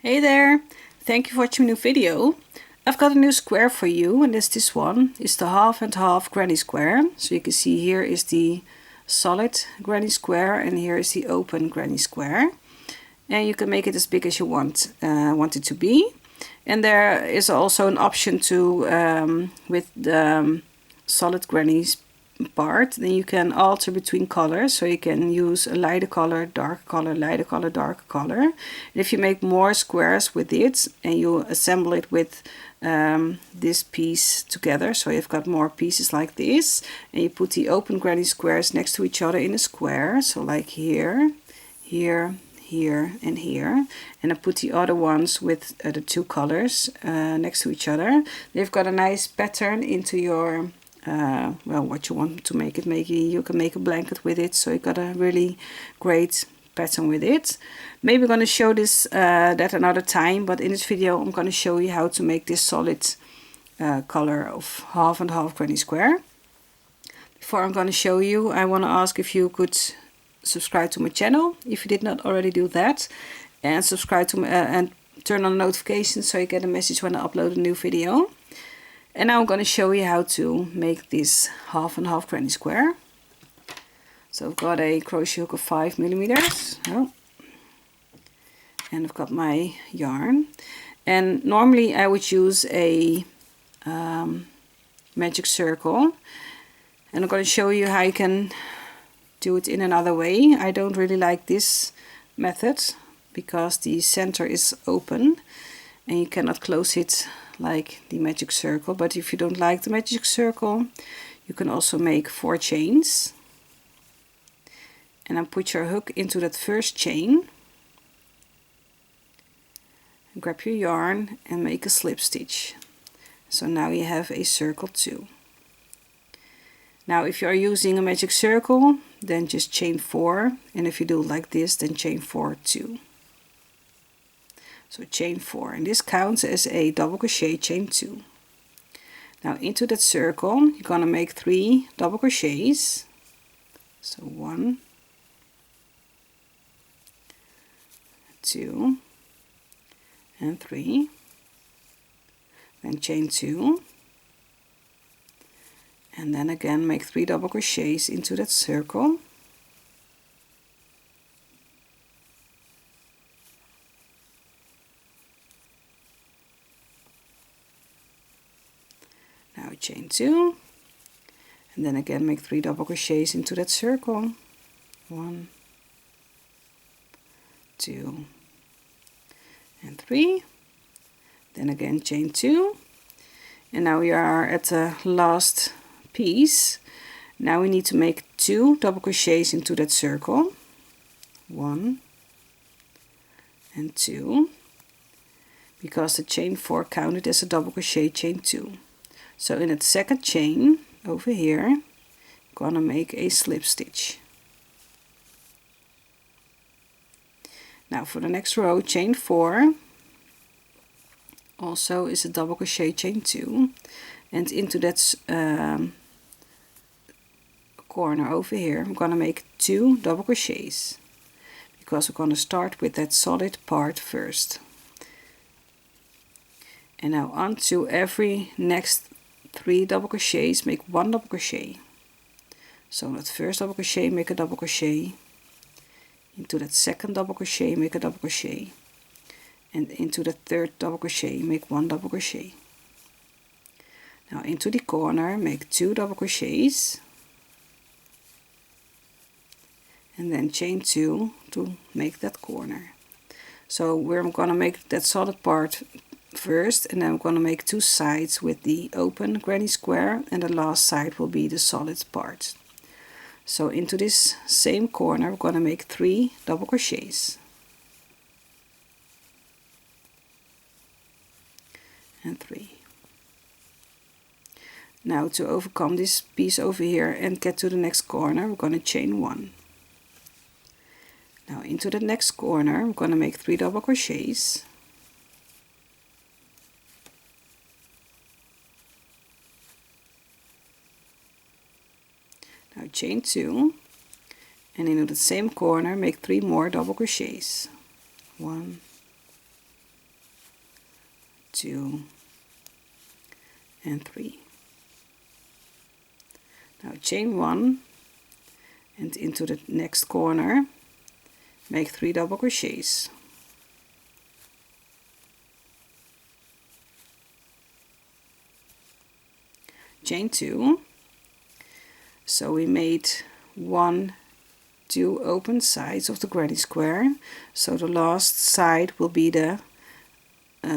Hey there, thank you for watching my new video. I've got a new square for you, and it's this one. It's the half and half granny square. So you can see here is the solid granny square and here is the open granny square. And you can make it as big as you want it to be. And there is also an option to, with the solid grannies part, then you can alter between colors, so you can use a lighter color, dark color, lighter color, darker color. And if you make more squares with it and you assemble it with this piece together, so you've got more pieces like this, and you put the open granny squares next to each other in a square, so like here, here, here and here, and I put the other ones with the two colors next to each other. They've got a nice pattern into your well, what you want to make it. Maybe you can make a blanket with it, so you got a really great pattern with it. Maybe I'm going to show this that another time, but in this video I'm going to show you how to make this solid color of half and half granny square. Before I'm going to show you, I want to ask if you could subscribe to my channel if you did not already do that, and subscribe to my and turn on notifications so you get a message when I upload a new video. And now I'm going to show you how to make this half and half granny square. So I've got a crochet hook of 5mm, and I've got my yarn. And normally I would use a magic circle, and I'm going to show you how you can do it in another way. I don't really like this method because the center is open and you cannot close it like the magic circle. But if you don't like the magic circle, you can also make 4 chains, and then put your hook into that first chain, and grab your yarn and make a slip stitch. So now you have a circle 2. Now if you are using a magic circle, then just chain 4, and if you do it like this, then chain 4 2. So chain 4, and this counts as a double crochet chain 2. Now into that circle you're gonna make 3 double crochets. So 1, 2 and 3. Then chain 2, and then again make 3 double crochets into that circle. Now chain 2, and then again make 3 double crochets into that circle. 1, 2 and 3. Then again chain 2, and now we are at the last piece. Now we need to make 2 double crochets into that circle. 1 and 2, because the chain 4 counted as a double crochet chain 2. So in that second chain over here, I'm gonna make a slip stitch. Now for the next row, chain 4 also is a double crochet chain 2, and into that corner over here I'm gonna make 2 double crochets, because we're gonna start with that solid part first. And now onto every next 3 double crochets make 1 double crochet. So that first double crochet, make a double crochet, into that second double crochet make a double crochet, and into the third double crochet make 1 double crochet. Now into the corner make 2 double crochets, and then chain 2 to make that corner. So we're gonna make that solid part first, and then I'm going to make 2 sides with the open granny square, and the last side will be the solid part. So into this same corner we're going to make 3 double crochets, and 3. Now to overcome this piece over here and get to the next corner, we're going to chain 1. Now into the next corner we're going to make 3 double crochets, now chain 2, and into the same corner make 3 more double crochets. 1, 2 and 3. Now chain 1 and into the next corner make 3 double crochets. Chain 2. So we made 2 open sides of the granny square, so the last side will be the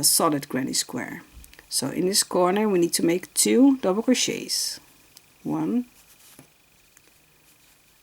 solid granny square. So in this corner we need to make 2 double crochets, 1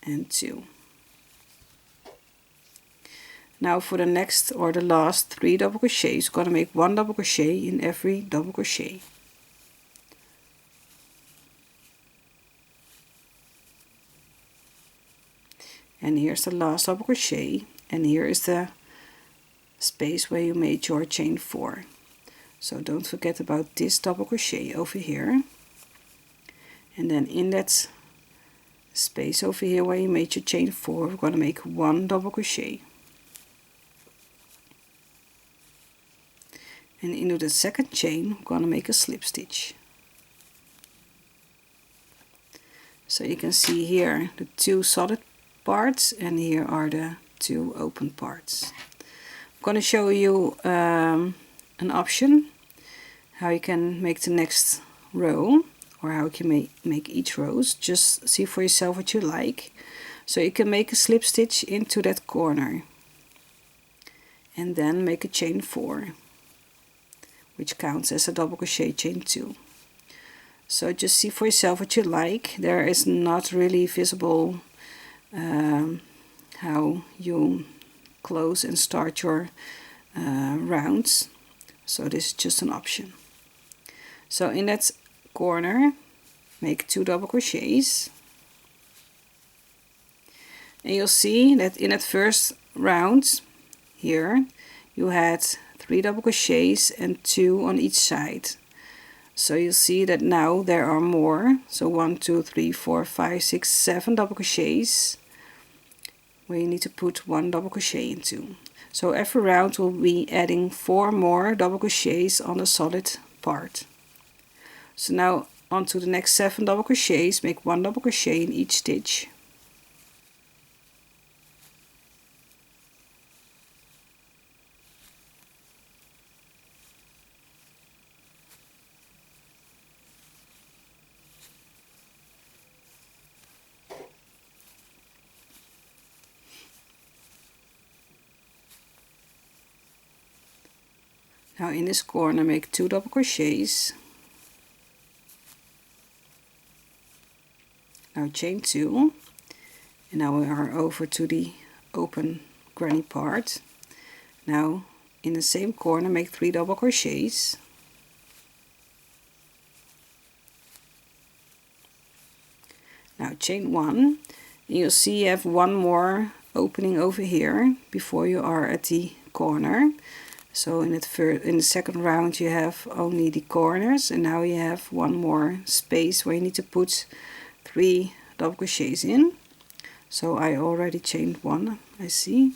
and 2. Now for the next or the last 3 double crochets, we're going to make 1 double crochet in every double crochet. And here's the last double crochet, and here is the space where you made your chain 4. So don't forget about this double crochet over here, and then in that space over here where you made your chain 4, we're going to make 1 double crochet, and into the second chain we're going to make a slip stitch. So you can see here the 2 solid parts, and here are the 2 open parts. I'm going to show you an option how you can make the next row, or how you can make each row. Just see for yourself what you like. So you can make a slip stitch into that corner and then make a chain 4, which counts as a double crochet chain 2. So just see for yourself what you like. There is not really visible how you close and start your rounds, so this is just an option. So in that corner make 2 double crochets, and you'll see that in that first round here you had 3 double crochets and 2 on each side. So you'll see that now there are more, so 1 2 3 4 5 6 7 double crochets where you need to put 1 double crochet into. So every round will be adding 4 more double crochets on the solid part. So now on to the next 7 double crochets, make 1 double crochet in each stitch. Now in this corner make 2 double crochets. Now chain 2, and now we are over to the open granny part. Now in the same corner make 3 double crochets. Now chain 1, and you'll see you have 1 more opening over here before you are at the corner. So in the second round you have only the corners, and now you have 1 more space where you need to put 3 double crochets in. So I already chained 1, I see.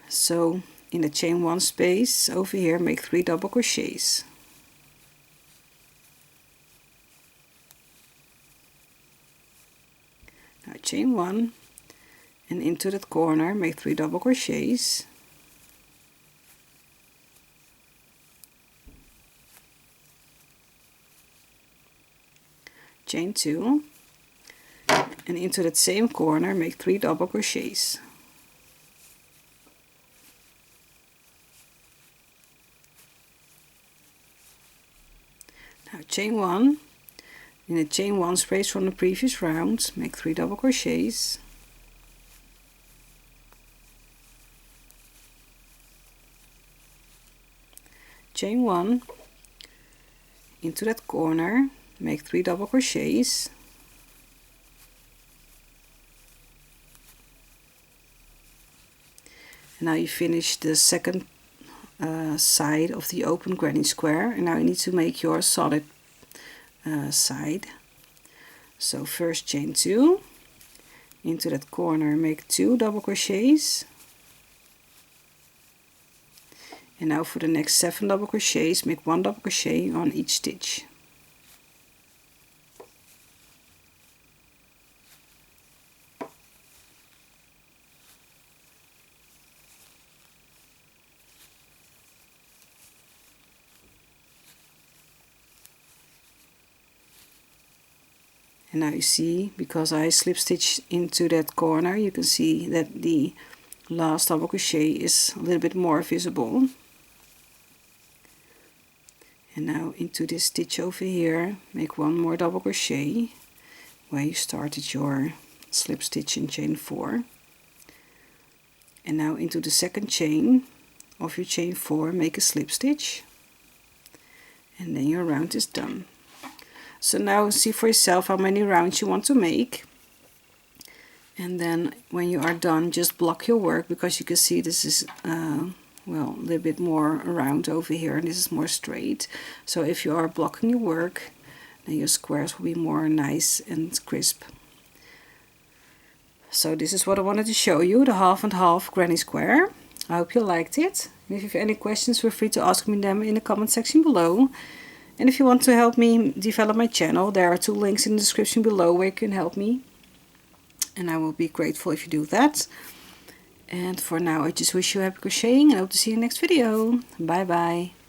So in the chain 1 space over here make 3 double crochets. Now chain 1, and into that corner make 3 double crochets. Chain 2, and into that same corner make 3 double crochets. Now chain 1, in the chain 1 space from the previous round make 3 double crochets. Chain 1, into that corner make 3 double crochets. And now you finish the second side of the open granny square, and now you need to make your solid side. So first chain 2, into that corner make 2 double crochets, And now for the next 7 double crochets, make 1 double crochet on each stitch. And now you see, because I slip stitched into that corner, you can see that the last double crochet is a little bit more visible. And now into this stitch over here, make 1 more double crochet where you started your slip stitch in chain 4. And now into the second chain of your chain 4, make a slip stitch, and then your round is done. So now see for yourself how many rounds you want to make, and then when you are done, just block your work, because you can see this is well, a little bit more round over here, and this is more straight. So if you are blocking your work, then your squares will be more nice and crisp. So this is what I wanted to show you, the half and half granny square. I hope you liked it. And if you have any questions, feel free to ask me them in the comment section below. And if you want to help me develop my channel, there are 2 links in the description below where you can help me. And I will be grateful if you do that. And for now, I just wish you happy crocheting and I hope to see you in the next video. Bye bye.